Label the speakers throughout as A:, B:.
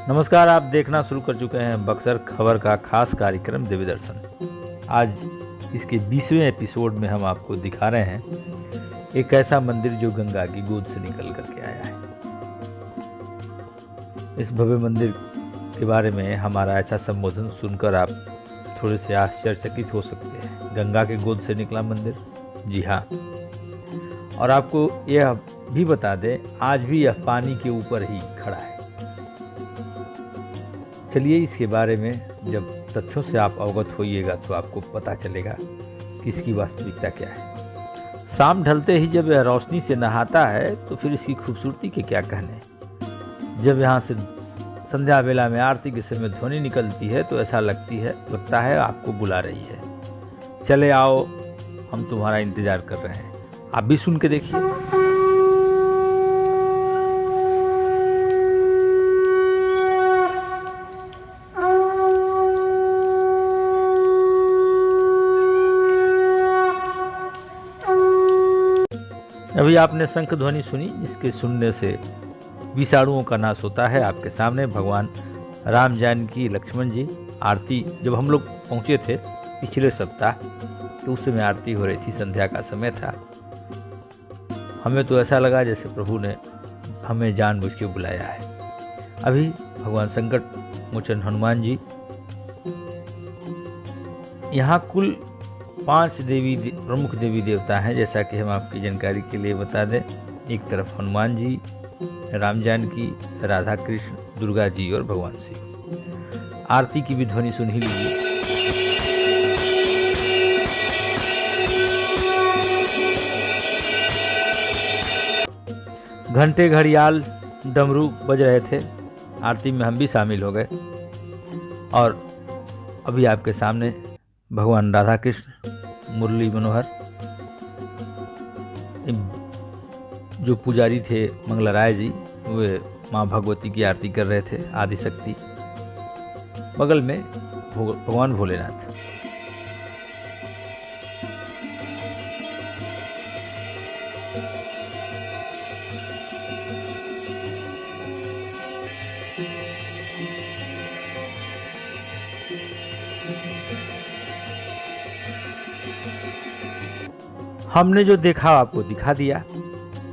A: नमस्कार, आप देखना शुरू कर चुके हैं बक्सर खबर का खास कार्यक्रम दिव्य दर्शन। आज इसके 20वें एपिसोड में हम आपको दिखा रहे हैं एक ऐसा मंदिर जो गंगा की गोद से निकल करके आया है। इस भव्य मंदिर के बारे में हमारा ऐसा संबोधन सुनकर आप थोड़े से आश्चर्यचकित हो सकते हैं। गंगा की गोद से निकला मंदिर, जी हाँ। और आपको यह भी बता दें, आज भी यह पानी के ऊपर ही खड़ा है। चलिए इसके बारे में जब तथ्यों से आप अवगत होइएगा तो आपको पता चलेगा कि इसकी वास्तविकता क्या है। शाम ढलते ही जब यह रोशनी से नहाता है तो फिर इसकी खूबसूरती के क्या कहने। जब यहाँ से संध्या बेला में आरती के समय ध्वनि निकलती है तो ऐसा लगता है आपको बुला रही है, चले आओ हम तुम्हारा इंतजार कर रहे हैं। आप भी सुन के देखिए। अभी आपने शंख ध्वनि सुनी, जिसके सुनने से विषाणुओं का नाश होता है। आपके सामने भगवान राम, जानकी, लक्ष्मण जी आरती। जब हम लोग पहुँचे थे पिछले सप्ताह तो उस समय आरती हो रही थी, संध्या का समय था। हमें तो ऐसा लगा जैसे प्रभु ने हमें जानबूझ के बुलाया है। अभी भगवान संकट मोचन हनुमान जी, यहाँ कुल 5 प्रमुख देवी देवता हैं। जैसा कि हम आपकी जानकारी के लिए बता दें, एक तरफ हनुमान जी, राम जानकी, राधा कृष्ण, दुर्गा जी और भगवान शिव। आरती की भी ध्वनि सुन ही लीजिए। घंटे, घड़ियाल, डमरू बज रहे थे। आरती में हम भी शामिल हो गए। और अभी आपके सामने भगवान राधा कृष्ण मुरली मनोहर, जो पुजारी थे मंगला राय जी, वे माँ भगवती की आरती कर रहे थे, आदिशक्ति। बगल में भगवान भोलेनाथ। हमने जो देखा आपको दिखा दिया।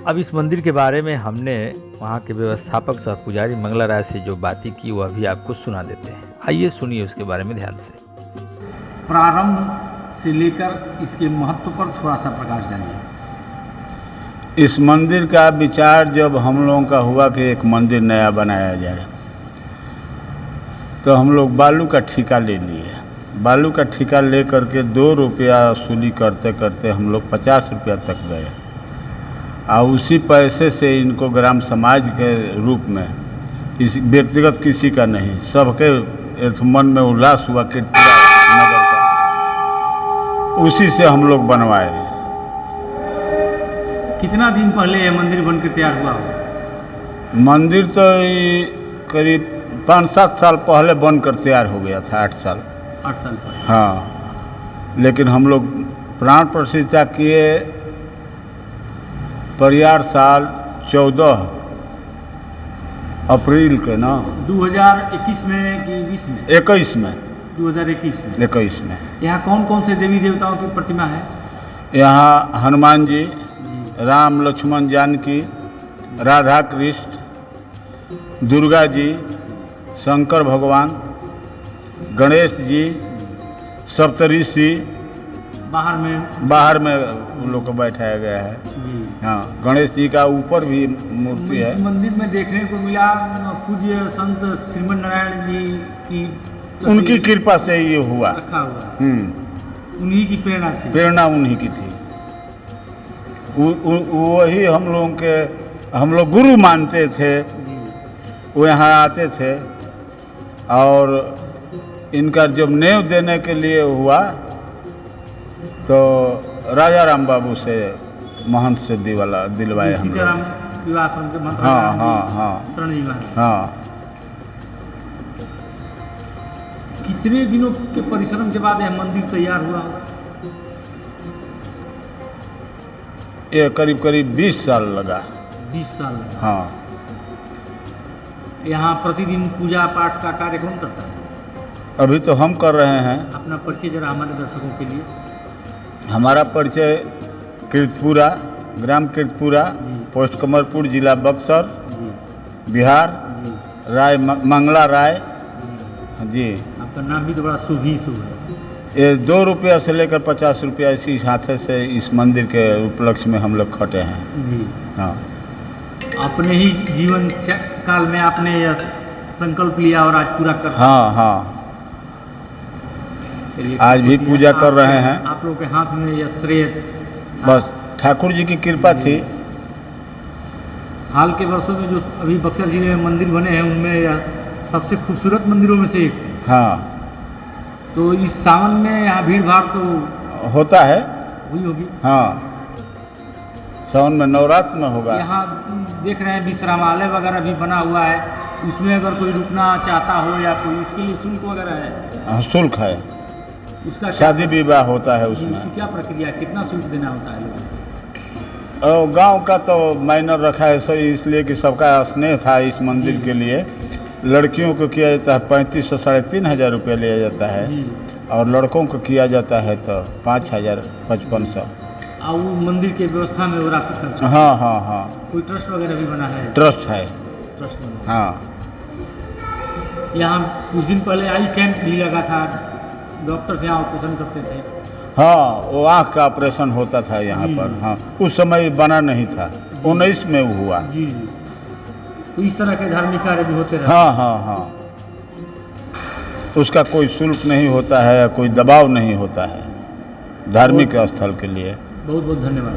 A: अब इस मंदिर के बारे में हमने वहाँ के व्यवस्थापक सह पुजारी मंगला राय से जो बातें की वह भी आपको सुना देते हैं। आइए सुनिए उसके बारे में ध्यान से।
B: प्रारंभ से लेकर इसके महत्व पर थोड़ा सा प्रकाश डालिए।
C: इस मंदिर का विचार जब हम लोगों का हुआ कि एक मंदिर नया बनाया जाए, तो हम लोग बालू का ठेका ले लिए। बालू का ठेका ले करके 2 रुपया वसूली करते करते हम लोग 50 रुपया तक गए। और उसी पैसे से इनको ग्राम समाज के रूप में, इस व्यक्तिगत किसी का नहीं, सबके मन में उल्लास हुआ कि नगर का, उसी से हम लोग बनवाए।
B: कितना दिन पहले यह मंदिर बनकर तैयार हुआ?
C: मंदिर तो करीब 5-7 साल पहले बनकर तैयार हो गया था। 8 साल पहले। हाँ, लेकिन हम लोग प्राण प्रतिष्ठा किए परियार साल 14 अप्रैल के ना,
B: 2021 में कि 20 में?
C: 21 में।
B: 2021 में।
C: 21 में।
B: यहाँ कौन कौन से देवी देवताओं की प्रतिमा है?
C: यहाँ हनुमान जी, राम, लक्ष्मण, जानकी, राधा कृष्ण, दुर्गा जी, शंकर भगवान, गणेश जी, सप्तऋषि बाहर में उन लोग को बैठाया गया है जी। हाँ, गणेश जी का ऊपर भी मूर्ति है।
B: इस मंदिर में देखने को मिला पूज्य संत श्रीमन नारायण जी की,
C: उनकी कृपा से ये हुआ।
B: रखा हुआ। उन्हीं की प्रेरणा थी।
C: प्रेरणा उन्हीं की थी। वही हम लोग गुरु मानते थे। वो यहाँ आते थे और इनका जब नेव देने के लिए हुआ तो राजा राम बाबू से, महंत से दिलवाए हम लोग। हाँ हाँ हाँ हाँ।
B: कितने दिनों के परिश्रम के बाद यह मंदिर तैयार हुआ?
C: ये करीब 20 साल लगा।
B: 20 साल लगा।
C: हाँ।
B: यहाँ प्रतिदिन पूजा पाठ का कार्य कौन करता है?
C: अभी तो हम कर रहे हैं।
B: अपना परिचय जरा हमारे दर्शकों के लिए।
C: हमारा परिचय कीर्तपुरा, ग्राम कीर्तपुरा, पोस्ट कमरपुर, जिला बक्सर,
B: जी
C: बिहार।
B: जी
C: राय मंगला राय जी।
B: आपका नाम भी तो बड़ा शुभ ही शुभ है।
C: ये 2 रुपया से लेकर 50 रुपया इसी हाथे से इस मंदिर के उपलक्ष्य में हम लोग खटे हैं।
B: जी
C: हाँ,
B: अपने ही जीवन काल में आपने यह संकल्प लिया और आज पूरा कर।
C: हाँ हाँ,
B: चलिए,
C: आज भी पूजा कर रहे हैं।
B: आप लोगों के हाथ में यह श्रेय
C: बस ठाकुर जी की कृपा थी।
B: हाल के वर्षों में जो अभी बक्सर जिले में मंदिर बने हैं उनमें यह सबसे खूबसूरत मंदिरों में से एक है।
C: हाँ,
B: तो इस सावन में यहाँ भीड़ भाड़ तो
C: होता है।
B: हुई होगी।
C: हाँ, सावन में नवरात्र में होगा।
B: यहाँ देख रहे हैं विश्रामालय वगैरह भी बना हुआ है, उसमें अगर कोई रुकना चाहता हो या कोई उसके लिए शुल्क वगैरह है?
C: हाँ, शुल्क है।
B: उसका
C: शादी विवाह होता है
B: उसकी
C: उसमें।
B: क्या प्रक्रिया, कितना शुल्क देना होता है?
C: और गांव का तो माइनर रखा है सही, इसलिए कि सबका स्नेह था इस मंदिर के लिए। लड़कियों को किया जाता है 3500 साढ़े 3000 रुपया लिया जाता है, और लड़कों को किया जाता है तो 5000 5500।
B: और वो मंदिर के व्यवस्था में वो राशि खर्च?
C: हाँ हाँ हाँ,
B: कोई ट्रस्ट वगैरह भी बना है?
C: ट्रस्ट है।
B: ट्रस्ट बना।
C: हाँ,
B: यहाँ कुछ दिन पहले आई कैंप भी लगा था, डॉक्टर से यहाँ ऑपरेशन करते थे।
C: हाँ, वो आँख का ऑपरेशन होता था यहाँ पर। हाँ, उस समय बना नहीं था, 19 में वो हुआ।
B: जी जी, तो इस तरह के धार्मिक कार्य भी होते रहे।
C: हाँ हाँ हाँ, उसका कोई शुल्क नहीं होता है, कोई दबाव नहीं होता है धार्मिक स्थल के लिए।
B: बहुत बहुत धन्यवाद।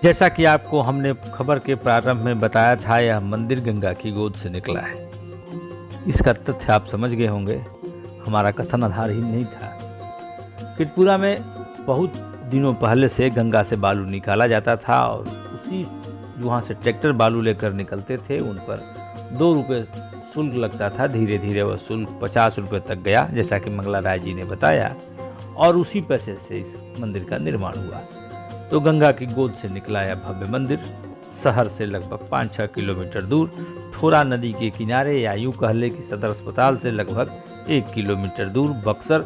A: जैसा कि आपको हमने खबर के प्रारंभ में बताया था, यह मंदिर गंगा की गोद से निकला है। इसका तथ्य आप समझ गए होंगे, हमारा कथन आधारहीन नहीं था। कीर्तपुरा में बहुत दिनों पहले से गंगा से बालू निकाला जाता था, और उसी वहाँ से ट्रैक्टर बालू लेकर निकलते थे, उन पर 2 रुपये शुल्क लगता था। धीरे धीरे वह शुल्क 50 रुपये तक गया, जैसा कि मंगला राय जी ने बताया, और उसी पैसे से इस मंदिर का निर्माण हुआ। तो गंगा की गोद से निकला यह भव्य मंदिर शहर से लगभग 5-6 किलोमीटर दूर ठोरा नदी के किनारे, या यूँ कह ले कि सदर अस्पताल से लगभग 1 किलोमीटर दूर बक्सर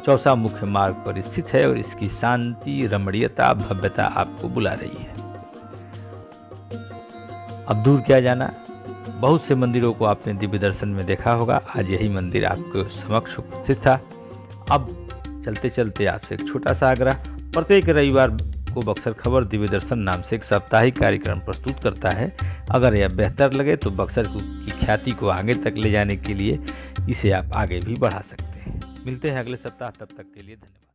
A: चौसा मुख्य मार्ग पर स्थित है, और इसकी शांति, रमणीयता, भव्यता आपको बुला रही है। अब दूर क्या जाना, बहुत से मंदिरों को आपने दिव्य दर्शन में देखा होगा, आज यही मंदिर आपके समक्ष उपस्थित था। अब चलते चलते आपसे एक छोटा सा आग्रह, प्रत्येक रविवार को बक्सर खबर दिव्य दर्शन नाम से एक साप्ताहिक कार्यक्रम प्रस्तुत करता है। अगर यह बेहतर लगे तो बक्सर की ख्याति को आगे तक ले जाने के लिए इसे आप आगे भी बढ़ा सकते हैं। मिलते हैं अगले सप्ताह, तब तक के लिए धन्यवाद।